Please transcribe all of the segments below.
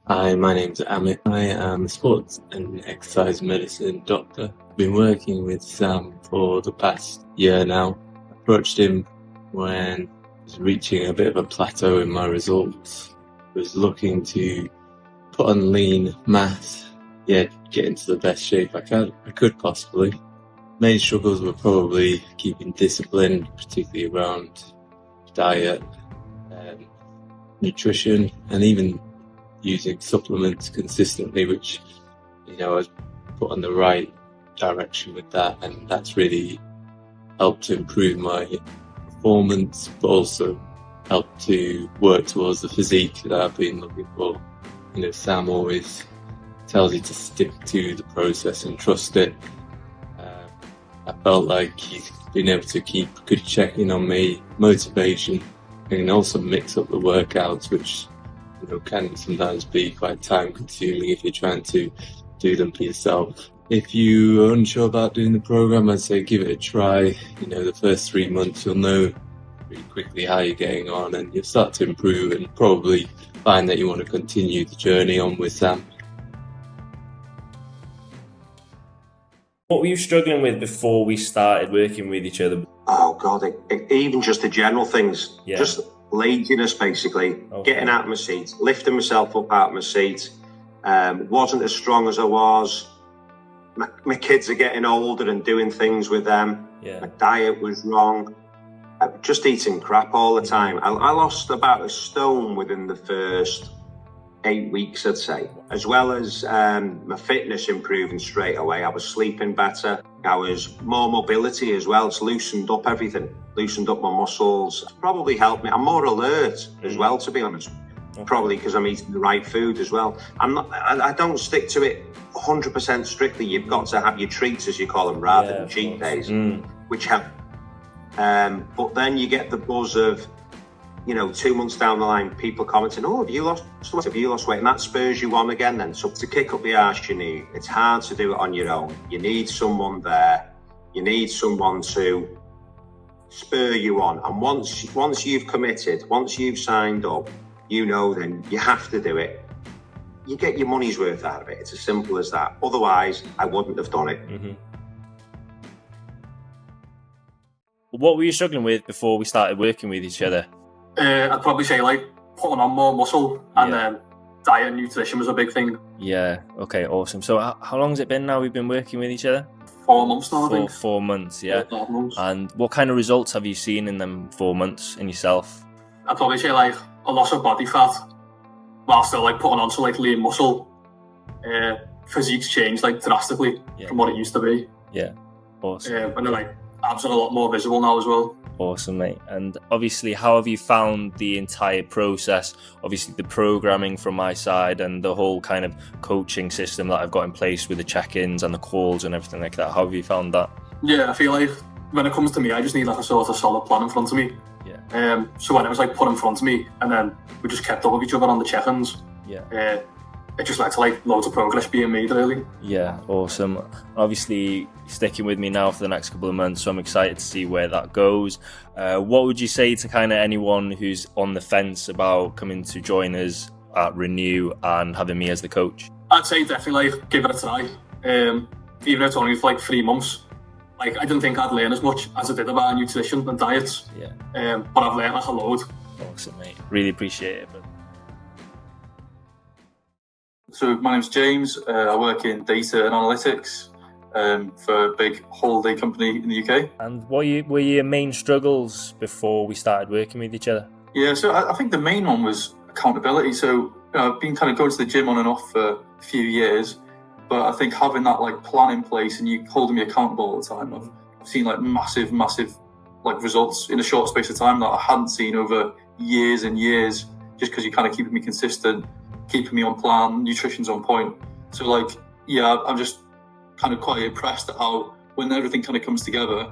Hi, my name's Amit. I am a sports and exercise medicine doctor. I've been working with Sam for the past year now. I approached him when I was reaching a bit of a plateau in my results. I was looking to put on lean mass, get into the best shape I could possibly. Main struggles were probably keeping discipline, particularly around diet, nutrition, and even using supplements consistently, which, I was put on the right direction with that, and that's really helped to improve my performance, but also helped to work towards the physique that I've been looking for. Sam always tells you to stick to the process and trust it. I felt like he's been able to keep good checking on me, motivation, and also mix up the workouts, which can sometimes be quite time consuming if you're trying to do them for yourself. If you're unsure about doing the program, I'd say give it a try. The first 3 months you'll know pretty quickly how you're getting on, and you'll start to improve and probably find that you want to continue the journey on with Sam. What were you struggling with before we started working with each other? Oh God, even just the general things, just laziness basically, getting out of my seat, lifting myself up out of my seat, wasn't as strong as I was. My kids are getting older and doing things with them. My diet was wrong. Just eating crap all the time. I lost about a stone within the first 8 weeks, I'd say, as well as my fitness improving straight away. I was sleeping better. I was more mobility as well. It's loosened up everything, loosened up my muscles. Probably helped me. I'm more alert as well, to be honest. Probably because I'm eating the right food as well. I don't stick to it 100% strictly. You've got to have your treats, as you call them, rather than cheat days, which help. But then you get the buzz of, 2 months down the line, people commenting, "Oh, have you lost weight? Have you lost weight?" And that spurs you on again then. So to kick up the arse, it's hard to do it on your own. You need someone there. You need someone to spur you on. And once you've committed, once you've signed up, then you have to do it. You get your money's worth out of it. It's as simple as that. Otherwise, I wouldn't have done it. What were you struggling with before we started working with each other? I'd probably say putting on more muscle, and then diet and nutrition was a big thing. Yeah, okay, awesome. So how long has it been now we've been working with each other? 4 months now, I think. 4 months, yeah. 4 months. And what kind of results have you seen in them 4 months in yourself? I'd probably say a loss of body fat while still putting on some lean muscle. Physique's changed drastically from what it used to be. Yeah, awesome. And then abs are a lot more visible now as well. Awesome, mate. And obviously, how have you found the entire process? Obviously, the programming from my side and the whole kind of coaching system that I've got in place with the check-ins and the calls and everything like that. How have you found that? Yeah, I feel when it comes to me, I just need a sort of solid plan in front of me. Yeah. So when it was put in front of me, and then we just kept up with each other on the check-ins. Yeah. It just led to loads of progress being made, really. Yeah, awesome. Obviously, sticking with me now for the next couple of months, so I'm excited to see where that goes. What would you say to kind of anyone who's on the fence about coming to join us at Renew and having me as the coach? I'd say definitely give it a try. Even if it's only for 3 months. I didn't think I'd learn as much as I did about nutrition and diets. Yeah. But I've learned a load. Awesome, mate. Really appreciate it. So my name's James. I work in data and analytics for a big holiday company in the UK. And what were your main struggles before we started working with each other? Yeah, so I think the main one was accountability. So I've been kind of going to the gym on and off for a few years, but I think having that plan in place and you holding me accountable all the time, I've seen massive results in a short space of time that I hadn't seen over years and years, just because you're kind of keeping me consistent, keeping me on plan, nutrition's on point. So I'm just kind of quite impressed at how when everything kind of comes together,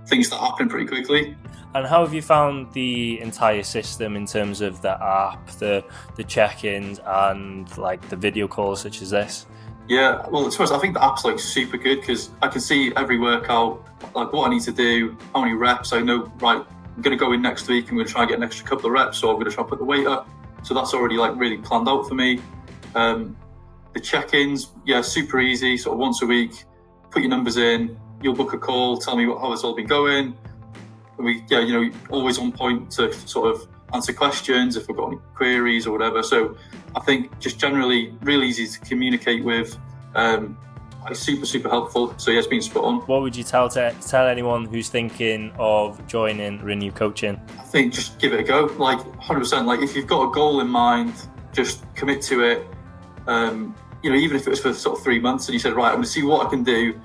things start happening pretty quickly. And how have you found the entire system in terms of the app, the check-ins and the video calls such as this? Yeah, well, to be honest, I think the app's super good because I can see every workout, what I need to do, how many reps. I know, right, I'm going to go in next week, I'm going to try and get an extra couple of reps, or I'm going to try and put the weight up. So that's already really planned out for me. The check-ins, super easy, sort of once a week, put your numbers in, you'll book a call, tell me how it's all been going. We, always on point to sort of answer questions if we've got any queries or whatever. So I think just generally really easy to communicate with. Super, super helpful. So it's been spot on. What would you tell anyone who's thinking of joining Renu Coaching? I think just give it a go, 100%. If you've got a goal in mind, just commit to it. Even if it was for sort of 3 months and you said, right, I'm going to see what I can do,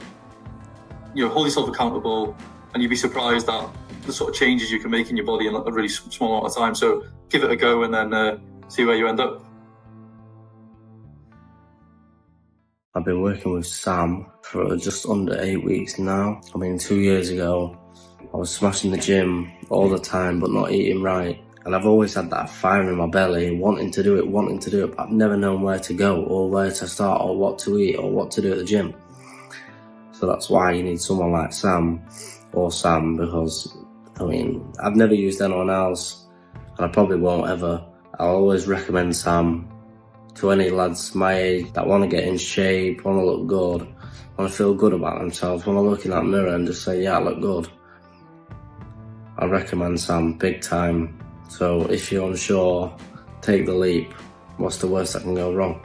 hold yourself accountable, and you'd be surprised at the sort of changes you can make in your body in a really small amount of time. So give it a go and then see where you end up. I've been working with Sam for just under 8 weeks now. 2 years ago, I was smashing the gym all the time, but not eating right. And I've always had that fire in my belly, wanting to do it, but I've never known where to go or where to start or what to eat or what to do at the gym. So that's why you need someone like Sam, because, I've never used anyone else, and I probably won't ever. I'll always recommend Sam to any lads my age that want to get in shape, want to look good, want to feel good about themselves, want to look in that mirror and just say, yeah, I look good. I recommend Sam big time. So if you're unsure, take the leap. What's the worst that can go wrong?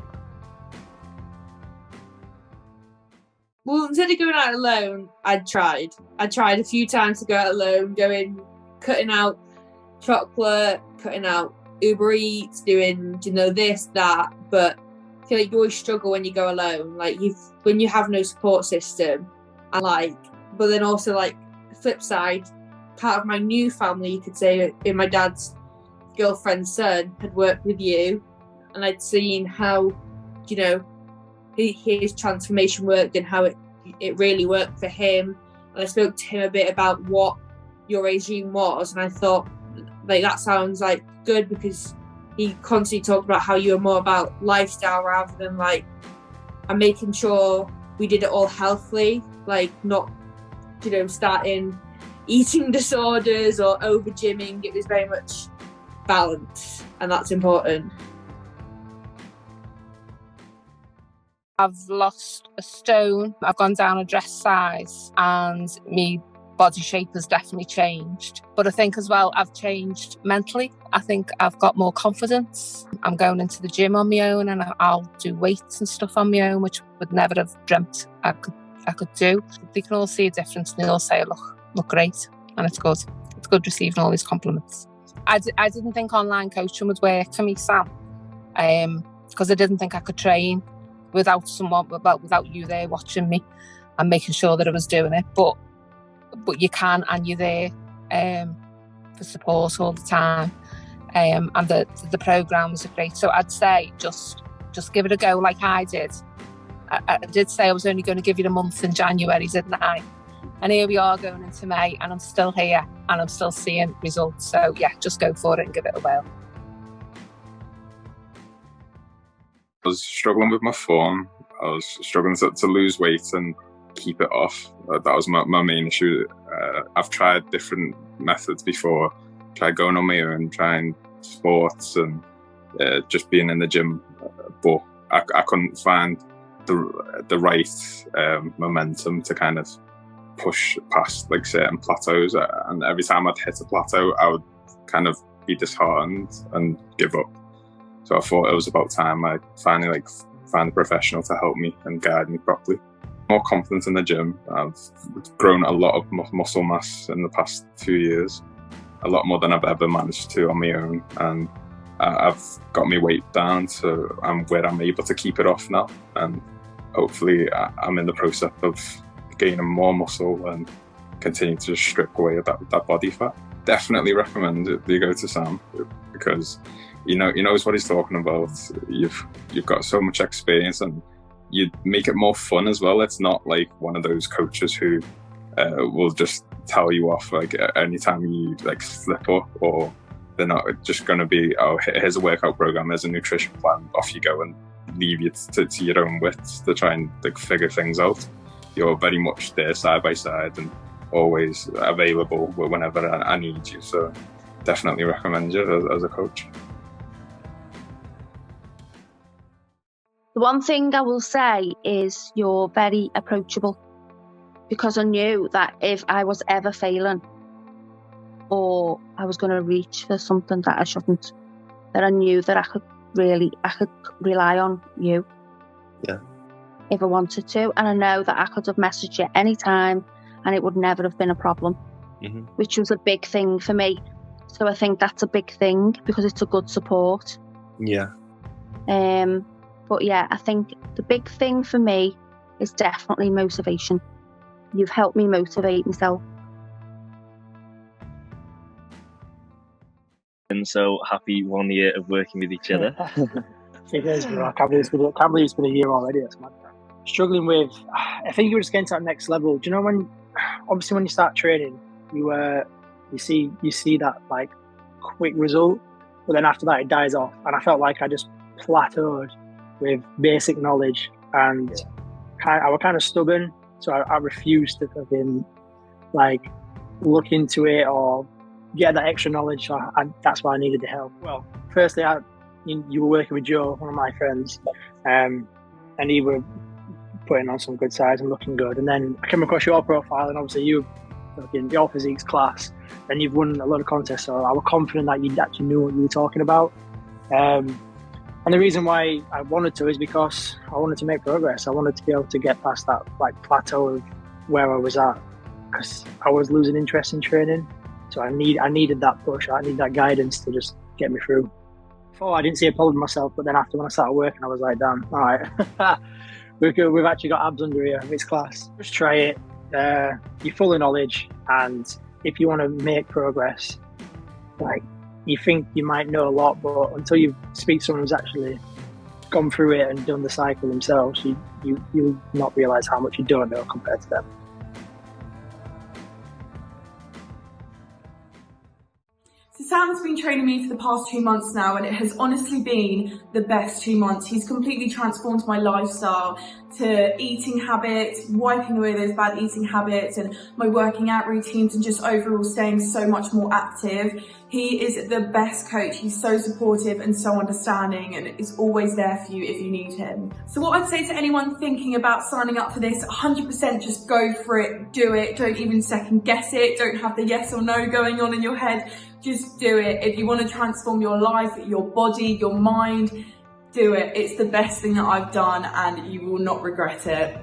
Well, instead of going out alone, I tried a few times to go out alone, cutting out chocolate, cutting out Uber Eats, doing, this, that, but I feel like you always struggle when you go alone, when you have no support system, and but then also flip side, part of my new family, you could say, in my dad's girlfriend's son had worked with you, and I'd seen how, his transformation worked and how it really worked for him. And I spoke to him a bit about what your regime was, and I thought, that sounds good, because he constantly talked about how you were more about lifestyle rather than I'm making sure we did it all healthily, not, starting eating disorders or over gymming. It was very much balance, and that's important. I've lost a stone, I've gone down a dress size, and me body shape has definitely changed. But I think as well, I've changed mentally. I think I've got more confidence. I'm going into the gym on my own, and I'll do weights and stuff on my own, which I would never have dreamt I could do. They can all see a difference, and they all say, look great, and it's good. It's good receiving all these compliments. I didn't think online coaching would work for me, Sam, because I didn't think I could train without you there watching me and making sure that I was doing it. But you can, and you're there for support all the time, and the programs are great. So I'd say just give it a go, like I did. I did say I was only going to give you a month in January, didn't I? And here we are going into May, and I'm still here, and I'm still seeing results. So yeah, just go for it and give it a whirl. I was struggling with my form. I was struggling to lose weight and keep it off. That was my main issue. I've tried different methods before. Tried going on my own, trying sports and just being in the gym, but I couldn't find the right momentum to kind of push past certain plateaus. And every time I'd hit a plateau, I would kind of be disheartened and give up. So I thought it was about time I finally find a professional to help me and guide me properly. More confidence in the gym. I've grown a lot of muscle mass in the past 2 years, a lot more than I've ever managed to on my own, and I've got my weight down to where I'm able to keep it off now, and hopefully I'm in the process of gaining more muscle and continue to strip away that body fat. Definitely recommend it. You go to Sam, because he knows what he's talking about. You've got so much experience, and you make it more fun as well. It's not like one of those coaches who will just tell you off anytime you slip up, or they're not just going to be, oh, here's a workout program, here's a nutrition plan, off you go, and leave you to your own wits to try and figure things out. You're very much there side by side and always available whenever I need you. So definitely recommend you as a coach. The one thing I will say is you're very approachable, because I knew that if I was ever failing or I was going to reach for something that I shouldn't, that I knew that I could rely on you. Yeah. If I wanted to. And I know that I could have messaged you anytime and it would never have been a problem, which was a big thing for me. So I think that's a big thing because it's a good support. Yeah. But yeah, I think the big thing for me is definitely motivation. You've helped me motivate myself. And so happy 1 year of working with each other. It is, bro. I can't believe it's been a year already. That's mad. Struggling with, I think you were just getting to that next level. Do you know when you start training, you see that like quick result, but then after that it dies off. And I felt like I just plateaued with basic knowledge, and I was kind of stubborn, so I refused to fucking like look into it or get that extra knowledge. So that's why I needed the help. Well, firstly, you were working with Joe, one of my friends, and he were putting on some good size and looking good. And then I came across your profile, and obviously you in your physiques class, and you've won a lot of contests. So I was confident that you actually knew what you were talking about. And the reason why I wanted to is because I wanted to make progress. I wanted to be able to get past that like plateau of where I was at, because I was losing interest in training. So I needed that push. I needed that guidance to just get me through. Before I didn't see a problem myself, but then after when I started working, I was like, damn, all right, we've actually got abs under here. It's class. Just try it. You're full of knowledge, and if you want to make progress, like you think you might know a lot, but until you speak to someone who's actually gone through it and done the cycle themselves, you'll not realise how much you don't know compared to them. Sam's been training me for the past 2 months now, and it has honestly been the best 2 months. He's completely transformed my lifestyle to eating habits, wiping away those bad eating habits, and my working out routines, and just overall staying so much more active. He is the best coach. He's so supportive and so understanding, and is always there for you if you need him. So what I'd say to anyone thinking about signing up for this, 100% just go for it, do it. Don't even second guess it. Don't have the yes or no going on in your head. Just do it. If you want to transform your life, your body, your mind, do it. It's the best thing that I've done, and you will not regret it.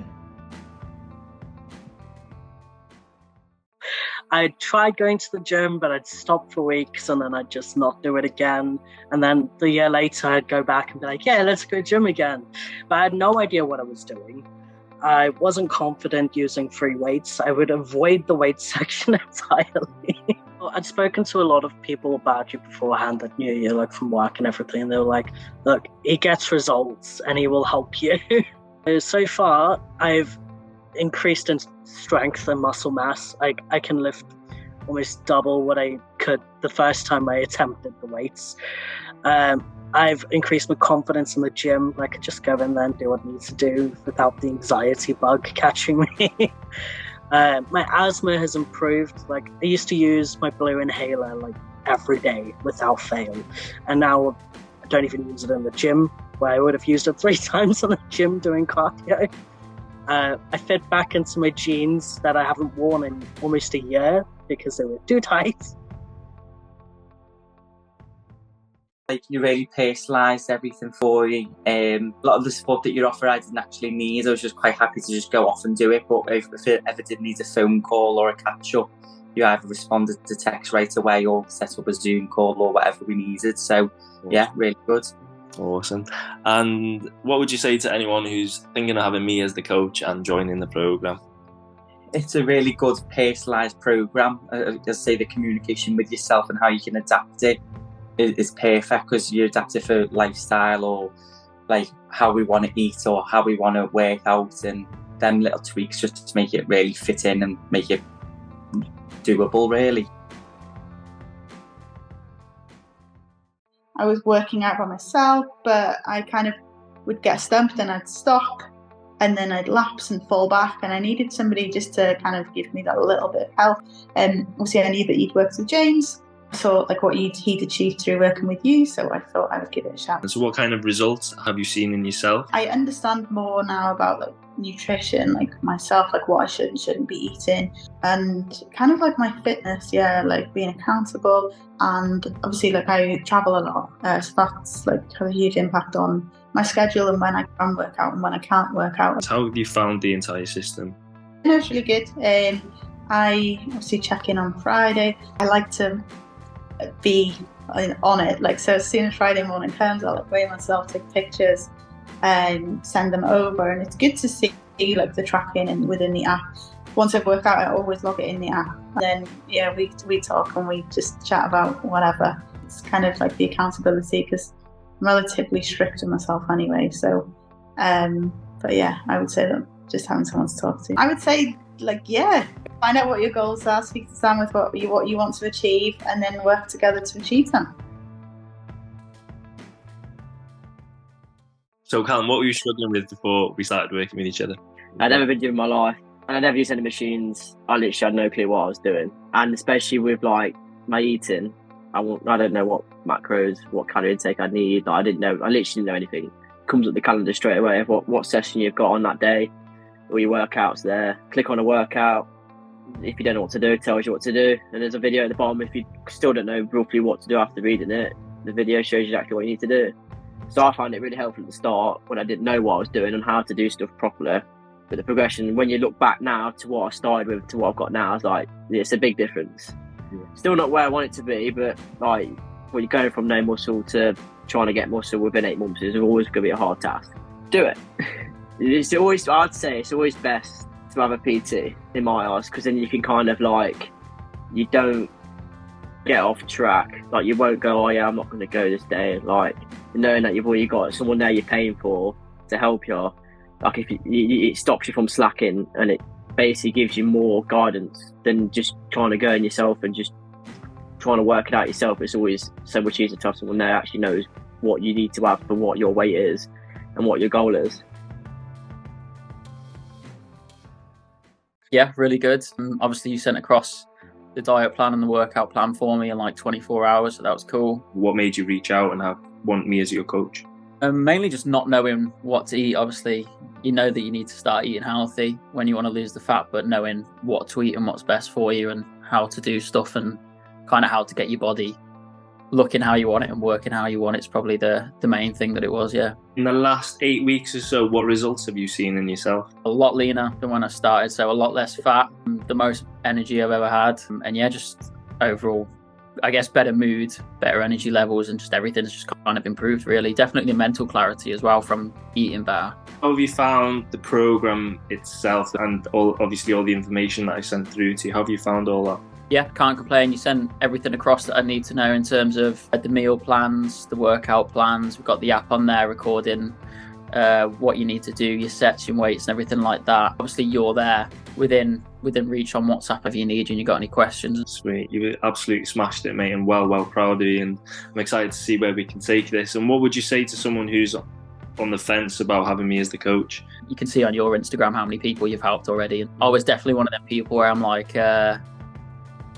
I tried going to the gym, but I'd stop for weeks and then I'd just not do it again. And then the year later, I'd go back and be like, yeah, let's go to the gym again. But I had no idea what I was doing. I wasn't confident using free weights. I would avoid the weight section entirely. I'd spoken to a lot of people about you beforehand that knew you, like from work and everything. And they were like, look, he gets results and he will help you. So far, I've increased in strength and muscle mass. I can lift almost double what I could the first time I attempted the weights. I've increased my confidence in the gym. I could just go in there and do what I need to do without the anxiety bug catching me. My asthma has improved. Like I used to use my blue inhaler like every day without fail, and now I don't even use it in the gym, where I would have used it 3 times in the gym doing cardio. I fit back into my jeans that I haven't worn in almost a year because they were too tight. Like you really personalised everything for you. A lot of the support that you offer I didn't actually need. I was just quite happy to just go off and do it. But if it ever did need a phone call or a catch up, you either responded to text right away or set up a Zoom call or whatever we needed. So yeah, really good. Awesome. And what would you say to anyone who's thinking of having me as the coach and joining the programme? It's a really good personalised programme. I say the communication with yourself and how you can adapt it is perfect, because you adapt it for lifestyle or like how we want to eat or how we want to work out, and them little tweaks just to make it really fit in and make it doable, really. I was working out by myself, but I kind of would get stumped and I'd stop and then I'd lapse and fall back, and I needed somebody just to kind of give me that little bit of help. Obviously I knew that you'd worked with James, saw like what he'd achieved through working with you, so I thought I would give it a shot. And so what kind of results have you seen in yourself? I understand more now about like nutrition, like myself, like what I should and shouldn't be eating, and kind of like my fitness, like being accountable. And obviously like I travel a lot, so that's like had a huge impact on my schedule and when I can work out and when I can't work out. How have you found the entire system? It's really good. I obviously check in on Friday. I like to be on it, like, so as soon as Friday morning comes, I'll like weigh myself, take pictures and send them over, and it's good to see like the tracking and within the app. Once I work out, I always log it in the app, and then we talk and we just chat about whatever. It's kind of like the accountability, because I'm relatively strict with myself anyway, so but yeah, I would say that just having someone to talk to. I would say find out what your goals are, speak to Sam with what you want to achieve, and then work together to achieve them. So Callum, what were you struggling with before we started working with each other? I'd never been doing my life, and I never used any machines. I literally had no clue what I was doing, and especially with like my eating, I don't know what macros, what calorie intake I need. I literally didn't know anything. It comes up the calendar straight away of what session you've got on that day, all your workouts there. Click on a workout. If you don't know what to do, it tells you what to do, and there's a video at the bottom. If you still don't know roughly what to do after reading it, the video shows you exactly what you need to do. So I found it really helpful at the start when I didn't know what I was doing and how to do stuff properly. But the progression, when you look back now to what I started with to what I've got now, it's a big difference. Yeah. Still not where I want it to be, but like when you're going from no muscle to trying to get muscle within 8 months, is always going to be a hard task. Do it. I'd say it's always best to have a PT in my eyes, because then you can kind of like, you don't get off track. Like you won't go, oh yeah, I'm not going to go this day. Like knowing that you've already got someone there you're paying for to help you. Like if it stops you from slacking, and it basically gives you more guidance than just trying to go in yourself and just trying to work it out yourself. It's always so much easier to have someone there that actually knows what you need to have for what your weight is and what your goal is. Yeah, really good. Obviously, you sent across the diet plan and the workout plan for me in like 24 hours, so that was cool. What made you reach out and want me as your coach? Mainly just not knowing what to eat. Obviously, you know that you need to start eating healthy when you want to lose the fat, but knowing what to eat and what's best for you and how to do stuff and kind of how to get your body looking how you want it and working how you want it's probably the main thing that it was, yeah. In the last 8 weeks or so, what results have you seen in yourself? A lot leaner than when I started, so a lot less fat, the most energy I've ever had, and yeah, just overall, I guess, better mood, better energy levels, and just everything's just kind of improved, really. Definitely mental clarity as well from eating better. How have you found the program itself and obviously all the information that I sent through to you? How have you found all that? Yeah, can't complain. You send everything across that I need to know in terms of the meal plans, the workout plans. We've got the app on there recording what you need to do, your sets, your weights and everything like that. Obviously, you're there within reach on WhatsApp if you need and you got any questions. Sweet. You absolutely smashed it, mate, and well proud of you, and I'm excited to see where we can take this. And what would you say to someone who's on the fence about having me as the coach? You can see on your Instagram how many people you've helped already. And I was definitely one of them people where I'm like,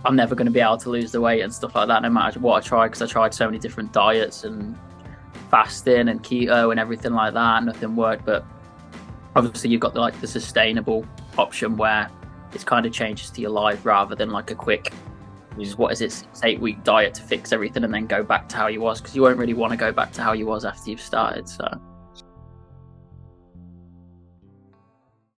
I'm never going to be able to lose the weight and stuff like that, no matter what I try, because I tried so many different diets and fasting and keto and everything like that. Nothing worked, but obviously you've got the sustainable option where it's kind of changes to your life rather than like a quick, 6-8 week diet to fix everything and then go back to how you was, because you won't really want to go back to how you was after you've started. So